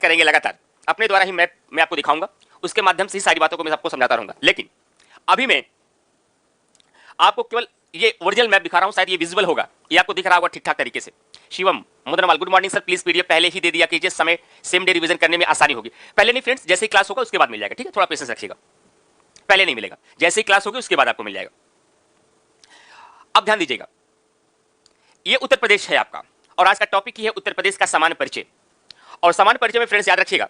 करेंगे लगातार, अपने द्वारा ही मैप मैं आपको दिखाऊंगा, उसके माध्यम से ही सारी बातों को मैं आपको समझाता रहूंगा। लेकिन अभी मैं आपको केवल ये ओरिजिनल मैप दिखा रहा हूं, शायद ये विजुअल होगा, ये आपको दिख रहा होगा ठीक ठाक तरीके से। Shivam Mudanwal, good morning sir, please PDF पहले ही दे दिया कीजिए, समय सेम डे रिवीजन करने में आसानी होगी। पहले नहीं फ्रेंड्स, जैसे ही क्लास होगा उसके बाद मिल जाएगा, ठीक है, थोड़ा पेशेंस रखिएगा, पहले नहीं मिलेगा, जैसे ही क्लास होगी उसके बाद आपको मिल जाएगा। अब ध्यान दीजिएगा, ये उत्तर प्रदेश है आपका, और आज का टॉपिक ही है उत्तर प्रदेश का सामान्य परिचय। और सामान्य परिचय में फ्रेंड्स याद रखिएगा,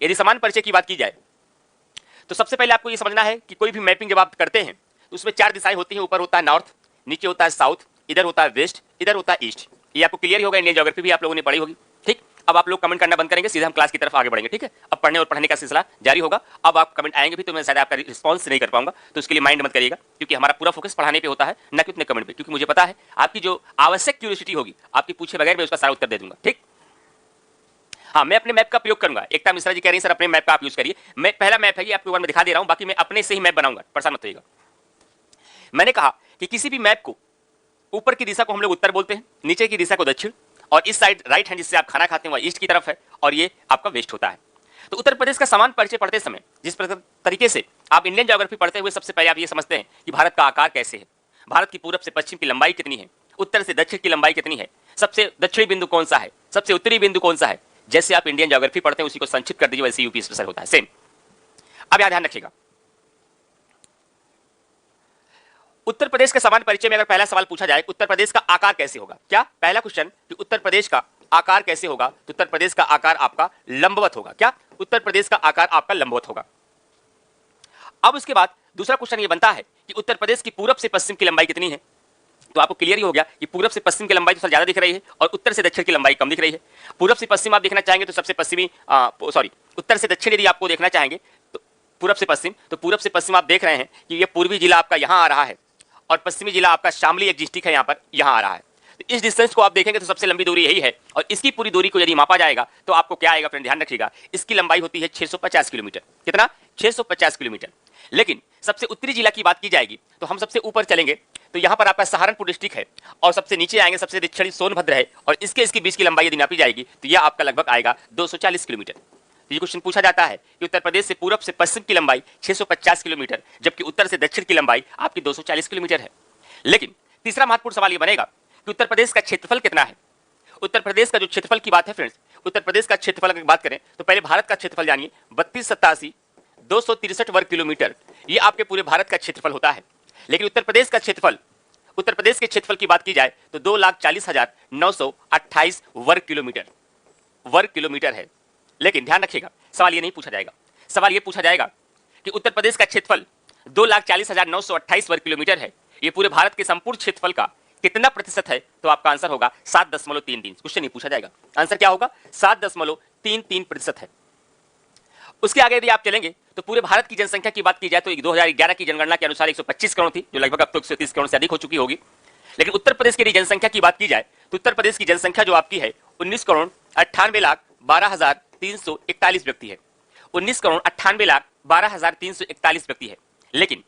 यदि सामान्य परिचय की बात की जाए तो सबसे पहले आपको यह समझना है कि कोई भी मैपिंग जब आप करते हैं तो उसमें 4 दिशाएं होती हैं, ऊपर होता है नॉर्थ, नीचे होता है साउथ, इधर होता है वेस्ट, इधर होता है ईस्ट। ये आपको क्लियर ही होगा, इंडियन ज्योग्राफी भी आप लोगों ने पढ़ी होगी, ठीक। अब आप लोग कमेंट करना बंद करेंगे, सीधे हम क्लास की तरफ आगे बढ़ेंगे, ठीक है। अब पढ़ने और पढ़ने का सिलसिला जारी होगा। अब आप कमेंट आएंगे भी तो मैं शायद आपका रिस्पॉन्स नहीं कर पाऊंगा, तो उसके लिए माइंड मत करिएगा, क्योंकि हमारा पूरा फोकस पढ़ाने पे होता है, न कि उतने कमेंट पे, क्योंकि मुझे पता है आपकी जो आवश्यक क्यूरियोसिटी होगी आपकी पूछे बगैर मैं उसका सारा उत्तर दे दूंगा, ठीक। हाँ, मैं अपने मैप का प्रयोग करूंगा। एकता मिश्रा जी कह रही हैं सर अपने मैप का आप यूज करिए। मैं पहला मैप है ये आपको एक बार मैं दिखा दे रहा हूं, बाकी मैं अपने से ही मैप बनाऊंगा, परेशान मत होइएगा। मैंने कहा कि किसी भी मैप को ऊपर की दिशा को हम लोग उत्तर बोलते हैं, नीचे की दिशा को दक्षिण, और इस साइड राइट हैंड जिससे आप खाना खाते हैं वह ईस्ट की तरफ है, और ये आपका वेस्ट होता है। तो उत्तर प्रदेश का समान परिचय पढ़ते समय जिस तरीके से आप इंडियन ज्योग्राफी पढ़ते हुए सबसे पहले आप ये समझते हैं कि भारत का आकार कैसे है, भारत की पूरब से पश्चिम की लंबाई कितनी है, उत्तर से दक्षिण की लंबाई कितनी है, सबसे दक्षिणी बिंदु कौन सा है, सबसे उत्तरी बिंदु कौन सा है, जैसे आप इंडियन ज्योग्राफी पढ़ते हैं उसी को संक्षिप्त कर दीजिए, वैसे यूपी स्पेशल होता है सेम। अब यहां ध्यान रखिएगा, उत्तर प्रदेश के समान परिचय में अगर पहला सवाल पूछा जाए उत्तर प्रदेश का आकार कैसे होगा, क्या पहला क्वेश्चन कि उत्तर प्रदेश का आकार कैसे होगा, तो उत्तर प्रदेश का आकार आपका लंबवत होगा। क्या उत्तर प्रदेश का आकार आपका लंबवत होगा। अब उसके बाद दूसरा क्वेश्चन ये बनता है कि उत्तर प्रदेश की पूरब से पश्चिम की लंबाई कितनी है। तो आपको क्लियर ही हो गया कि पूरब से पश्चिम की लंबाई तो ज्यादा दिख रही है और उत्तर से दक्षिण की लंबाई कम दिख रही है। पूरब से पश्चिम आप देखना चाहेंगे तो सबसे पश्चिमी उत्तर से दक्षिण यदि आपको देखना चाहेंगे तो पूरब से पश्चिम, तो पूरब से पश्चिम आप देख रहे हैं कि ये पूर्वी जिला आपका यहां आ रहा है और पश्चिमी जिला आपका शामली एक डिस्ट्रिक्ट है, यहां पर यहां आ रहा है। तो इस डिस्टेंस को आप देखेंगे तो सबसे लंबी दूरी यही है, और इसकी पूरी दूरी को यदि मापा जाएगा तो आपको क्या आएगा फ्रेंड, ध्यान रखिएगा, इसकी लंबाई होती है 650 किलोमीटर। कितना, 650 किलोमीटर। लेकिन सबसे उत्तरी जिला की बात की जाएगी तो हम सबसे ऊपर चलेंगे तो यहां पर आपका सहारनपुर डिस्ट्रिक्ट है, और सबसे नीचे आएंगे सबसे दक्षिणी सोनभद्र है, और इसके बीच की लंबाई यदि नापी जाएगी तो यह आपका लगभग आएगा 240 किलोमीटर। ये क्वेश्चन पूछा जाता है कि उत्तर प्रदेश से पूरब से पश्चिम की लंबाई 650 किलोमीटर, जबकि उत्तर से दक्षिण की लंबाई आपकी 240 किलोमीटर है। लेकिन तीसरा महत्वपूर्ण सवाल यह बनेगा कि उत्तर प्रदेश का क्षेत्रफल कितना है। उत्तर प्रदेश का जो क्षेत्रफल की बात है फ्रेंड्स, उत्तर प्रदेश का क्षेत्रफल अगर बात करें तो पहले भारत का क्षेत्रफल जानिए, 3287,263 वर्ग किलोमीटर, ये आपके पूरे भारत का क्षेत्रफल होता है। लेकिन उत्तर प्रदेश का क्षेत्रफल, उत्तर प्रदेश के क्षेत्रफल की बात की जाए तो 2,40,928 वर्ग किलोमीटर है। लेकिन ध्यान रखिएगा, सवाल ये नहीं पूछा जाएगा, सवाल ये पूछा जाएगा कि उत्तर प्रदेश का क्षेत्रफल 2,40,928 वर्ग किलोमीटर है, ये पूरे भारत के संपूर्ण क्षेत्रफल का कितना प्रतिशत है, तो आपका आंसर होगा 7.33। क्वेश्चन नहीं पूछा जाएगा, आंसर क्या होगा, 7.33% है। उसके आगे यदि आप चलेंगे तो पूरे भारत की जनसंख्या की बात की जाए तो 2011 की जनगणना के अनुसार 125 करोड़ थी, जो लगभग अब तो 130 करोड़ से अधिक हो चुकी होगी। लेकिन उत्तर प्रदेश की जनसंख्या की बात की जाए तो उत्तर प्रदेश की जनसंख्या जो आपकी है 19,98,12,341 व्यक्ति है, 19,98,12,341 व्यक्ति है। लेकिन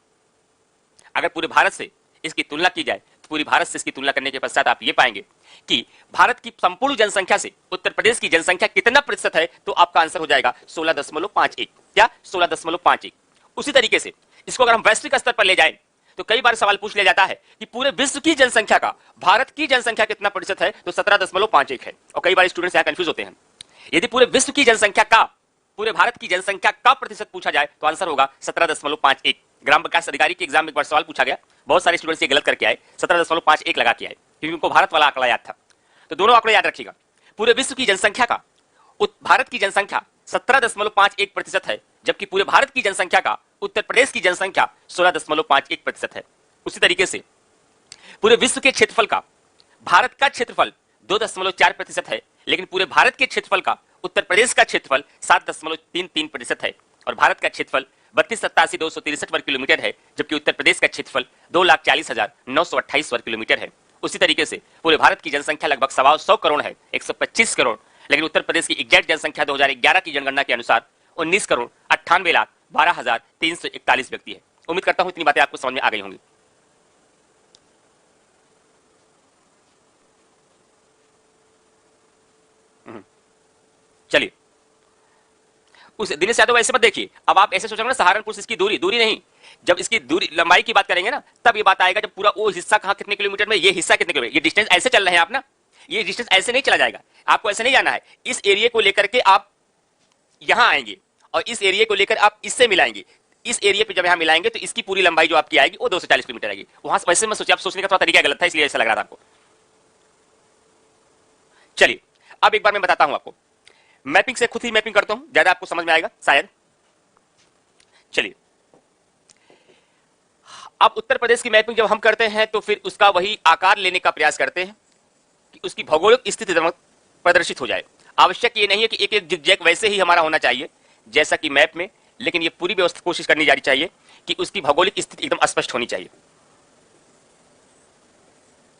अगर पूरे भारत से इसकी तुलना की जाए तो पूरी भारत से इसकी तुलना करने के पश्चात आप ये पाएंगे कि भारत की संपूर्ण जनसंख्या से उत्तर प्रदेश की जनसंख्या कितना प्रतिशत है, तो आपका आंसर हो जाएगा 16.51। क्या, 16.51। उसी तरीके से इसको अगर हम वैश्विक स्तर पर ले जाएं तो कई बार सवाल पूछ लिया जाता है कि पूरे विश्व की जनसंख्या का भारत की जनसंख्या कितना प्रतिशत है, तो 17.51 है। और कई बार स्टूडेंट्स यहां कंफ्यूज होते हैं। यदि पूरे विश्व की जनसंख्या का, पूरे भारत की जनसंख्या का प्रतिशत पूछा जाए तो आंसर होगा 17.51। ग्राम विकास अधिकारी के एग्जाम में एक बार सवाल पूछा गया, बहुत सारे स्टूडेंट्स ये गलत करके आए, 17.51 लगा के आए, क्योंकि उनको भारत वाला आंकड़ा याद था। तो दोनों आंकड़े याद रखिएगा, पूरे विश्व की जनसंख्या का भारत की जनसंख्या 17.51% है, जबकि पूरे भारत की जनसंख्या का उत्तर प्रदेश की जनसंख्या 16.51% है। उसी तरीके से पूरे विश्व के क्षेत्रफल का भारत का क्षेत्रफल 2.4% है, लेकिन पूरे भारत के क्षेत्रफल का उत्तर प्रदेश का क्षेत्रफल 7.33% है, और भारत का क्षेत्रफल 32,87,263 वर्ग किलोमीटर है, जबकि उत्तर प्रदेश का क्षेत्रफल 2,40,928 वर्ग किलोमीटर है। उसी तरीके से पूरे भारत की जनसंख्या लगभग 125 करोड़ है, 125 करोड़, लेकिन उत्तर प्रदेश की एग्जैक्ट जनसंख्या 2011 की जनगणना के अनुसार 19,98,12,341 व्यक्ति है। उम्मीद करता हूं इतनी बातें आपको समझ में आ गई होंगी। चलिए उस दिनेश यादव ऐसे मत देखिए। अब आप ऐसे सोचेंगे ना सहारनपुर से इसकी दूरी, दूरी नहीं, जब इसकी दूरी लंबाई की बात करेंगे ना तब ये बात आएगा, जब पूरा वो हिस्सा कहाँ कितने किलोमीटर में, ये हिस्सा कितने किलोमीटर, ये डिस्टेंस ऐसे चल रहे हैं आप ना, ये डिस्टेंस ऐसे नहीं चला जाएगा, आपको ऐसे नहीं जाना है। इस एरिया को लेकर के आप यहां आएंगे और इस एरिया को लेकर आप इससे मिलाएंगे, इस एरिया पे जब यहां मिलाएंगे तो इसकी पूरी लंबाई जो आपकी आएगी वो 240 किलोमीटर आएगी। वहां से वैसे मैं सोचिए, आप सोचने का थोड़ा तरीका गलत था इसलिए ऐसा लग रहा था आपको। चलिए अब एक बार मैं बताता हूं आपको, मैपिंग से खुद ही मैपिंग करता हूं, ज्यादा आपको समझ में आएगा शायद। चलिए अब उत्तर प्रदेश की मैपिंग जब हम करते हैं तो फिर उसका वही आकार लेने का प्रयास करते हैं कि उसकी भौगोलिक स्थिति प्रदर्शित हो जाए। आवश्यक ये नहीं है कि एक एक जिगजैग वैसे ही हमारा होना चाहिए जैसा कि मैप में, लेकिन ये पूरी व्यवस्था कोशिश करनी जानी चाहिए कि उसकी भौगोलिक स्थिति एकदम स्पष्ट होनी चाहिए।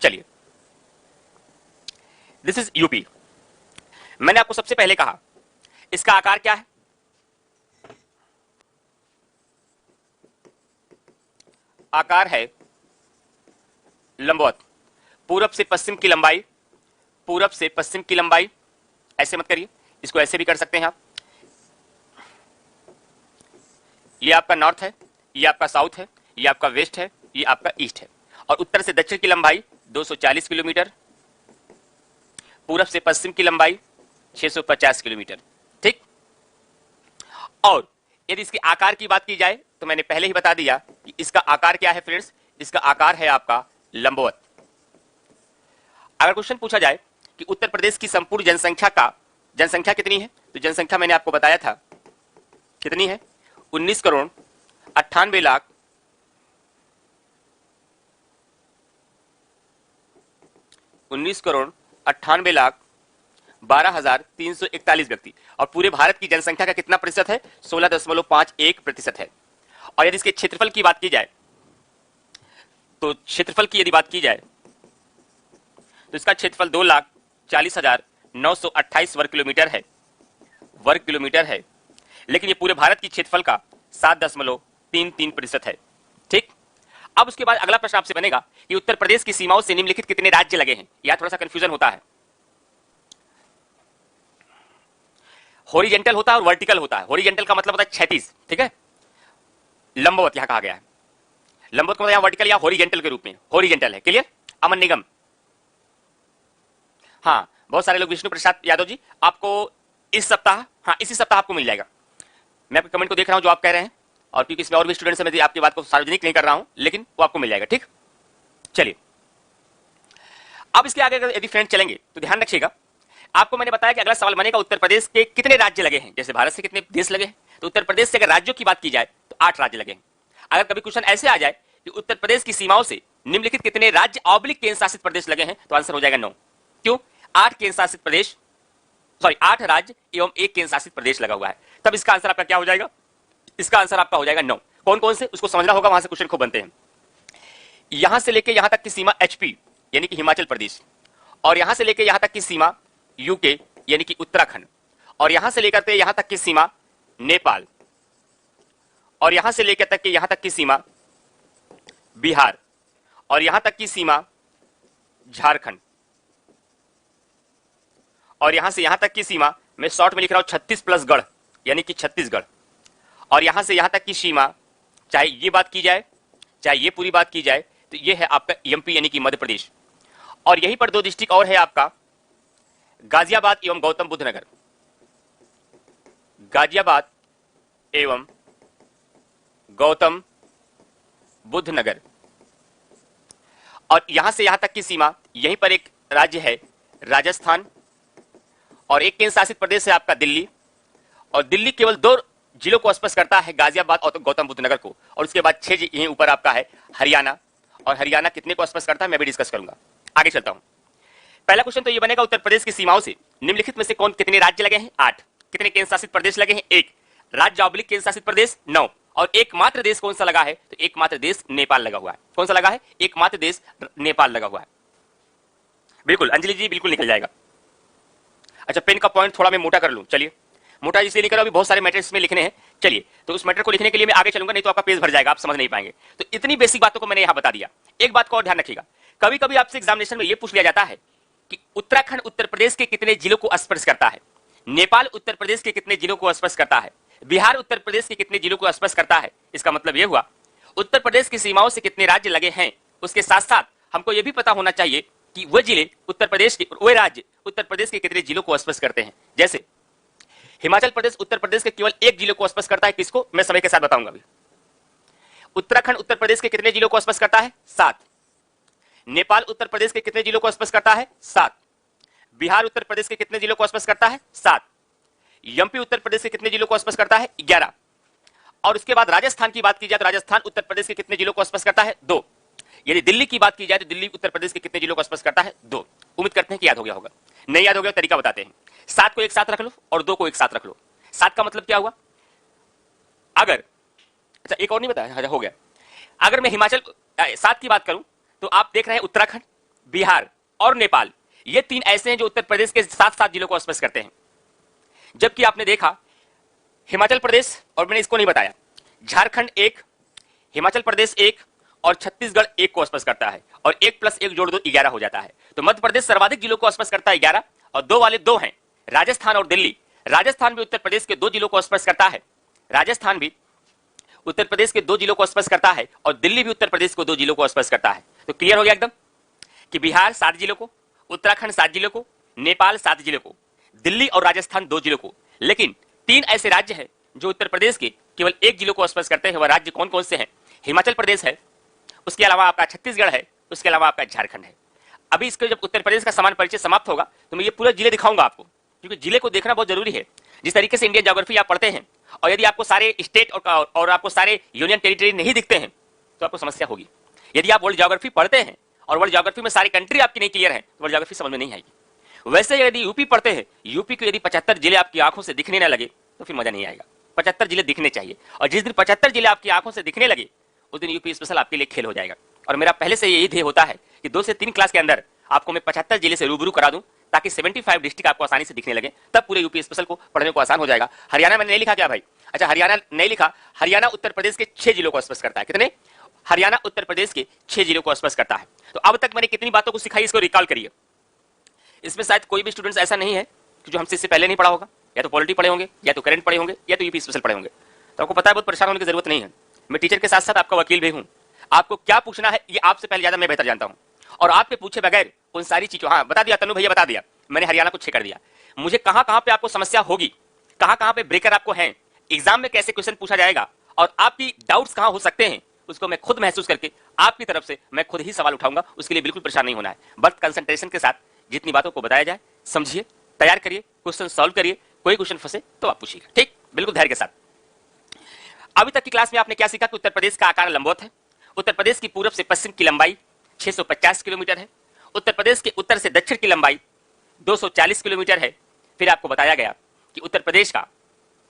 चलिए दिस इज यूपी। मैंने आपको सबसे पहले कहा इसका आकार क्या है, आकार है लंबवत, पूरब से पश्चिम की लंबाई, पूरब से पश्चिम की लंबाई, ऐसे मत करिए, इसको ऐसे भी कर सकते हैं आप। ये आपका नॉर्थ है, ये आपका साउथ है, ये आपका वेस्ट है, ये आपका ईस्ट है, और उत्तर से दक्षिण की लंबाई 240 किलोमीटर, पूरब से पश्चिम की लंबाई 650 किलोमीटर, ठीक। और यदि इसके आकार की बात की जाए तो मैंने पहले ही बता दिया कि इसका आकार क्या है फ्रेंड्स, इसका आकार है आपका लंबवत। अगर क्वेश्चन पूछा जाए कि उत्तर प्रदेश की संपूर्ण जनसंख्या कितनी है, तो जनसंख्या मैंने आपको बताया था कितनी है, 19 करोड़ 98 लाख 12,341 व्यक्ति, और पूरे भारत की जनसंख्या का कितना प्रतिशत है, 16.51% है। और यदि इसके क्षेत्रफल की बात की जाए तो क्षेत्रफल की यदि बात की जाए तो इसका क्षेत्रफल 2,40,928 वर्ग किलोमीटर है, लेकिन ये पूरे भारत की क्षेत्रफल का 7.33% है, ठीक। अब उसके बाद अगला प्रश्न आपसे बनेगा कि उत्तर प्रदेश की सीमाओं से निम्नलिखित कितने राज्य लगे हैं। यह थोड़ा सा कंफ्यूजन होता है, हॉरिजेंटल होता है और वर्टिकल होता है। हॉरिजेंटल का मतलब होता है क्षैतिज, ठीक है, लंबवत यहां कहा गया है, लंबवत को यहां वर्टिकल या हॉरिजेंटल के रूप में, हॉरिजेंटल है, क्लियर। अमन निगम, हाँ बहुत सारे लोग, विष्णु प्रसाद यादव जी आपको इस सप्ताह, हाँ इसी सप्ताह आपको मिल जाएगा। मैं आपके कमेंट को देख रहा हूं जो आप कह रहे हैं, और क्योंकि इसमें और भी स्टूडेंट्स हैं, मैं आपकी बात को सार्वजनिक नहीं कर रहा हूं, लेकिन वो आपको मिल जाएगा, ठीक। चलिए अब इसके आगे यदि फ्रेंड चलेंगे तो ध्यान रखिएगा, आपको मैंने बताया कि अगला सवाल बनेगा उत्तर प्रदेश के कितने राज्य लगे हैं, जैसे भारत से कितने देश लगे हैं, तो उत्तर प्रदेश से अगर राज्यों की बात की जाए तो 8 राज्य लगे हैं। अगर कभी क्वेश्चन ऐसे आ जाए कि उत्तर प्रदेश की सीमाओं से निम्नलिखित कितने राज्य ऑब्लिक केंद्र शासित प्रदेश लगे हैं, तो आंसर हो जाएगा 9। क्यों, 8 केंद्र शासित प्रदेश, सॉरी 8 राज्य एवं 1 केंद्र शासित प्रदेश लगा हुआ है, तब इसका आंसर आपका क्या हो जाएगा, इसका आंसर आपका हो जाएगा 9। कौन कौन से उसको समझना होगा, वहां से क्वेश्चन खूब बनते हैं। यहां से लेके यहां तक की सीमा एचपी यानी कि हिमाचल प्रदेश, और यहां से लेके यहां तक की सीमा यूके यानी कि उत्तराखंड, और यहां से लेकर के यहां तक की सीमा नेपाल, और यहां से लेकर तक के यहां तक की सीमा बिहार, और यहां तक की सीमा झारखंड, और यहां से यहां तक की सीमा मैं शॉर्ट में लिख रहा हूं 36 प्लस गढ़ यानी कि छत्तीसगढ़, और यहां से यहां तक की सीमा, चाहे ये बात की जाए चाहे ये पूरी बात की जाए, तो ये है आपका एमपी यानी कि मध्य प्रदेश। और यहीं पर 2 डिस्ट्रिक्ट और है आपका, गाजियाबाद एवं गौतम बुद्ध नगर, गाजियाबाद एवं गौतम बुद्ध नगर, और यहां से यहां तक की सीमा, यहीं पर एक राज्य है राजस्थान, और एक केंद्र शासित प्रदेश है आपका दिल्ली, और दिल्ली केवल 2 जिलों को स्पर्श करता है, गाजियाबाद और गौतम बुद्ध नगर को, और उसके बाद 6 यहीं ऊपर आपका है हरियाणा, और हरियाणा कितने को स्पर्श करता है मैं भी डिस्कस करूंगा। आगे चलता हूं, पहला क्वेश्चन तो ये बनेगा उत्तर प्रदेश की सीमाओं से निम्नलिखित में से कौन कितने राज्य लगे हैं, 8, कितने केंद्र शासित प्रदेश लगे हैं, 1 राज्य ऑब्लिक केंद्र शासित प्रदेश 9, और एकमात्र देश कौन सा लगा है, तो एकमात्र देश नेपाल लगा हुआ है। कौन सा लगा है, एकमात्र देश नेपाल लगा हुआ है। बिल्कुल अंजलि जी बिल्कुल निकल जाएगा। अच्छा पेन का पॉइंट थोड़ा मैं मोटा कर लूं, चलिए मोटा इसलिए नहीं कर रहा, अभी बहुत सारे मैटर्स में लिखने हैं, चलिए तो उस मैटर को लिखने के लिए मैं आगे चलूंगा, नहीं तो आपका पेज भर जाएगा, आप समझ नहीं पाएंगे। तो इतनी बेसिक बातों को मैंने यहां बता दिया। एक बात को और ध्यान रखिएगा, कभी कभी आपसे एग्जामिनेशन में यह पूछ लिया जाता है कि उत्तराखंड उत्तर प्रदेश के कितने जिलों को स्पर्श करता है, नेपाल उत्तर प्रदेश के कितने जिलों को स्पर्श करता है, बिहार उत्तर प्रदेश के कितने जिलों को स्पर्श करता है? इसका मतलब यह हुआ उत्तर प्रदेश की सीमाओं से कितने राज्य लगे हैं। उसके साथ साथ हमको यह भी पता होना चाहिए कि वह जिले उत्तर प्रदेश के, वह राज्य उत्तर प्रदेश के कितने जिलों को स्पर्श करते हैं। जैसे हिमाचल प्रदेश उत्तर प्रदेश के केवल एक जिले को स्पर्श करता है, किसको? मैं समय के साथ बताऊंगा अभी। उत्तराखंड उत्तर प्रदेश के कितने जिलों को स्पर्श करता है? 7। नेपाल उत्तर प्रदेश के कितने जिलों को स्पर्श करता है? 7। बिहार उत्तर प्रदेश के कितने जिलों को स्पर्श करता है? 7। एमपी उत्तर प्रदेश के कितने जिलों को स्पर्श करता है? 11। और उसके बाद राजस्थान की बात की जाए तो राजस्थान उत्तर प्रदेश के कितने जिलों को स्पर्श करता है? 2। यदि दिल्ली की बात की जाए तो दिल्ली उत्तर प्रदेश के कितने जिलों को स्पर्श करता है? 2। उम्मीद करते हैं कि याद हो गया होगा। नहीं याद हो गया तरीका बताते हैं। 7 को एक साथ रख लो और 2 को एक साथ रख लो। 7 का मतलब क्या हुआ? अगर अच्छा एक और नहीं बताया, हो गया। अगर मैं हिमाचल 7 की बात करूं तो आप देख रहे हैं उत्तराखंड, बिहार और नेपाल, ये 3 ऐसे हैं जो उत्तर प्रदेश के 7 जिलों को स्पर्श करते हैं। जबकि आपने देखा हिमाचल प्रदेश, और मैंने इसको नहीं बताया, झारखंड 1, हिमाचल प्रदेश 1 और छत्तीसगढ़ 1 को स्पर्श करता है, और 1 + 1 जोड़ दो 11 हो जाता है। तो मध्य प्रदेश सर्वाधिक जिलों को स्पर्श करता है 11, और 2 वाले 2 हैं राजस्थान और दिल्ली। राजस्थान भी उत्तर प्रदेश के 2 जिलों को स्पर्श करता है, राजस्थान भी उत्तर प्रदेश के 2 जिलों को स्पर्श करता है, और दिल्ली भी उत्तर प्रदेश को 2 जिलों को स्पर्श करता है। तो क्लियर हो गया एकदम कि बिहार 7 जिलों को, उत्तराखंड 7 जिलों को, नेपाल 7 जिलों को, दिल्ली और राजस्थान 2 जिलों को। लेकिन 3 ऐसे राज्य हैं जो उत्तर प्रदेश के केवल 1 जिलों को स्पर्श करते हैं। वह राज्य कौन कौन से हैं? हिमाचल प्रदेश है, उसके अलावा आपका छत्तीसगढ़ है, उसके अलावा आपका झारखंड है। अभी इसके जब उत्तर प्रदेश का समान परिचय समाप्त होगा तो मैं ये पूरे जिले दिखाऊंगा आपको, क्योंकि जिले को देखना बहुत जरूरी है। जिस तरीके से इंडियन ज्योग्राफी आप पढ़ते हैं, और यदि आपको सारे स्टेट और आपको सारे यूनियन टेरिटरी नहीं दिखते हैं तो आपको समस्या होगी। यदि आप वर्ल्ड ज्योग्राफी पढ़ते हैं और वर्ल्ड ज्योग्राफी में सारी कंट्री आपकी नहीं क्लियर है तो वर्ल्ड ज्योग्राफी समझ में नहीं आएगी। वैसे यदि यूपी पढ़ते हैं, यूपी के यदि 75 जिले आपकी आंखों से दिखने न लगे तो फिर मजा नहीं आएगा। 75 जिले दिखने चाहिए, और जिस दिन 75 जिले आपकी आंखों से दिखने लगे उस दिन यूपी स्पेशल आपके लिए खेल हो जाएगा। और मेरा पहले से यही ध्येय होता है कि 2 से 3 क्लास के अंदर आपको मैं 75 जिले से रूबरू करा दूं, ताकि 75 डिस्ट्रिक्ट आपको आसानी से दिखने लगे, तब पूरे यूपी स्पेशल को पढ़ने को आसान हो जाएगा। हरियाणा मैंने नहीं लिखा क्या भाई? अच्छा, हरियाणा नहीं लिखा। हरियाणा उत्तर प्रदेश के 6 जिलों को स्पर्श करता है। कितने? हरियाणा उत्तर प्रदेश के 6 जिलों को स्पर्श करता है। तो अब तक मैंने कितनी बातों को सिखाई, इसको रिकॉल करिए। इसमें शायद कोई भी स्टूडेंट्स ऐसा नहीं है कि जो हमसे इससे पहले नहीं पढ़ा होगा, या तो पॉलिटी पढ़े होंगे, या तो करंट पढ़े होंगे, या तो यूपी स्पेशल पढ़े होंगे। तो आपको पता है बहुत परेशान होने की जरूरत नहीं है। मैं टीचर के साथ साथ आपका वकील भी हूं। आपको क्या पूछना है ये आपसे पहले ज्यादा मैं बेहतर जानता हूं, और आपके पूछे बगैर उन सारी चीजों, हाँ बता दिया, तनु भैया बता दिया, मैंने हरियाणा को 6 कर दिया। मुझे कहां कहां पे आपको समस्या होगी, कहां कहां पे ब्रेकर आपको है, एग्जाम में कैसे क्वेश्चन पूछा जाएगा, और आपकी डाउट्स कहां हो सकते हैं, उसको मैं खुद महसूस करके आपकी तरफ से मैं खुद ही सवाल उठाऊंगा। उसके लिए बिल्कुल परेशान नहीं होना है, बस कंसंट्रेशन के साथ जितनी बातों को बताया जाए समझिए, तैयार करिए, क्वेश्चन सॉल्व करिए। कोई क्वेश्चन फंसे तो आप पूछिएगा, ठीक? बिल्कुल धैर्य के साथ। अभी तक की क्लास में आपने क्या सीखा कि उत्तर प्रदेश का आकार लंबवत है। उत्तर प्रदेश की पूरब से पश्चिम की लंबाई 650 किलोमीटर है। उत्तर प्रदेश के उत्तर से दक्षिण की लंबाई 240 किलोमीटर है। फिर आपको बताया गया कि उत्तर प्रदेश का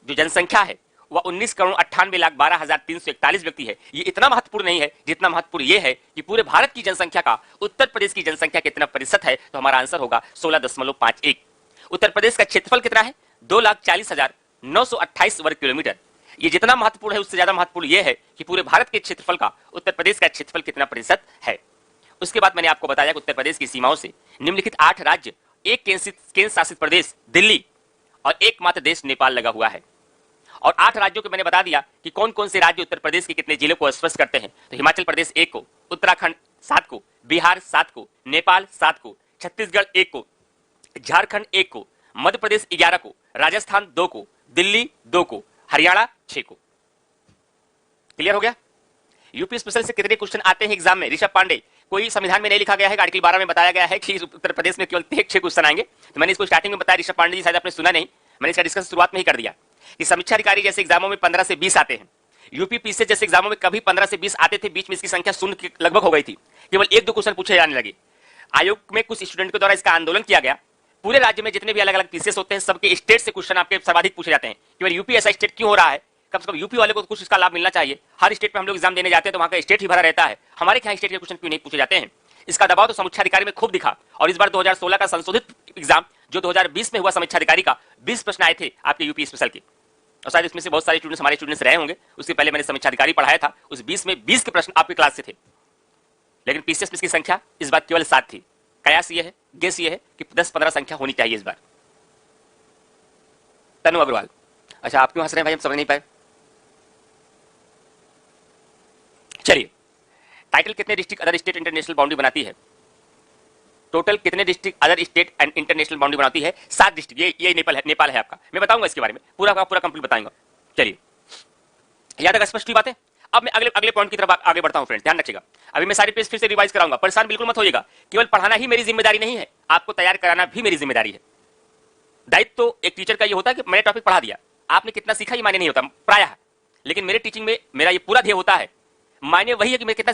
जो जनसंख्या है वह 19,98,12,341 व्यक्ति है। ये इतना महत्वपूर्ण नहीं है जितना महत्वपूर्ण ये है कि पूरे भारत की जनसंख्या का उत्तर प्रदेश की जनसंख्या कितना प्रतिशत है, तो हमारा आंसर होगा 16.51। उत्तर प्रदेश का क्षेत्रफल कितना है? 2,40,928 वर्ग किलोमीटर। ये जितना महत्वपूर्ण है उससे ज्यादा महत्वपूर्ण यह है कि पूरे भारत के क्षेत्रफल का उत्तर प्रदेश का क्षेत्रफल कितना प्रतिशत है। उसके बाद मैंने आपको बताया कि उत्तर प्रदेश की सीमाओं से निम्नलिखित 8 राज्य, 1 केंद्र शासित प्रदेश दिल्ली और एकमात्र देश नेपाल लगा हुआ है। और 8 राज्यों को मैंने बता दिया कि कौन कौन से राज्य उत्तर प्रदेश के कितने जिलों को स्पर्श करते हैं। तो हिमाचल प्रदेश 1 को, उत्तराखंड 7 को, बिहार 7 को, नेपाल 7 को, छत्तीसगढ़ 1 को, झारखंड 1 को, मध्य प्रदेश 11 को, राजस्थान 2 को, दिल्ली 2 को, हरियाणा 6 को। क्लियर हो गया? यूपी स्पेशल से कितने क्वेश्चन आते हैं एग्जाम में? ऋषभ पांडे, कोई संविधान में नहीं लिखा गया है, आर्टिकल 12 में बताया गया है कि उत्तर प्रदेश में केवल 6 क्वेश्चन आएंगे। तो मैंने इसको स्टार्टिंग में बताया, ऋषभ पांडे जी शायद आपने सुना नहीं, मैंने इसका डिस्कशन शुरुआत में ही कर दिया कि समीक्षा अधिकारी जैसे एग्जामों में 15 से 20 आते हैं। यूपी पीसीएस जैसे एग्जामों में कभी 15 से 20 आते थे, बीच में इसकी संख्या शून्य के लगभग हो गई थी, केवल 1-2 क्वेश्चन पूछे जाने लगे। आयोग में कुछ स्टूडेंट के द्वारा इसका आंदोलन किया गया। पूरे राज्य में जितने भी अलग अलग पीसीएस होते हैं सबके स्टेट से क्वेश्चन आपके सर्वाधिक पूछे जाते हैं। केवल यूपी ऐसा स्टेट क्यों हो रहा है? कम से कम यूपी वाले को कुछ इसका लाभ मिलना चाहिए। हर स्टेट में हम लोग एग्जाम देने जाते हैं तो वहां का स्टेट ही भरा रहता है, हमारे यहाँ स्टेट के क्वेश्चन क्यों नहीं पूछे जाते हैं? इसका दबाव तो समीक्षा अधिकारी में खूब दिखा। और इस बार 2016 का संशोधित एग्जाम जो 2020 में हुआ समीक्षा अधिकारी का 20 प्रश्न आए थे आपके यूपी स्पेशल के, और शायद इसमें से बहुत सारे स्टूडेंट्स हमारे स्टूडेंट्स रहे होंगे। उसके पहले मैंने समीक्षा अधिकारी पढ़ाया था, उस 20 में 20 के प्रश्न आपके क्लास से थे। लेकिन पीसीएस में इसकी संख्या इस बार केवल 7 थी। कयास ये है, गेस ये है कि 10-15 संख्या होनी चाहिए इस बार। तनु अग्रवाल, अच्छा, आप क्यों हंस रहे हैं भाई, हम समझ नहीं पाए। चलिए, टाइटल कितने district other state international boundary बनाती है? टोटल कितने district other state and international boundary बनाती है? 7 डिस्ट्रिक्ट। ये नेपाल है आपका। मैं बताऊंगा इसके बारे में, पूरा का पूरा कंप्लीट बताऊंगा। चलिए, यहां तक स्पष्ट हुई बातें। अब मैं अगले अगले पॉइंट की तरफ आगे बढ़ता हूं फ्रेंड्स, ध्यान रखिएगा। अभी मैं सारे पेज फिर से रिवाइज कराऊंगा, परेशान बिल्कुल मत होइएगा। केवल पढ़ाना ही मेरी जिम्मेदारी नहीं है, आपको तैयार कराना भी मेरी जिम्मेदारी है। दायित्व तो एक टीचर का ये होता है कि मैंने टॉपिक पढ़ा दिया, आपने कितना सीखा ये मायने नहीं होता प्रायः, लेकिन मेरे टीचिंग में मेरा ये पूरा ध्येय होता है, मायने वही है कि मैं कितना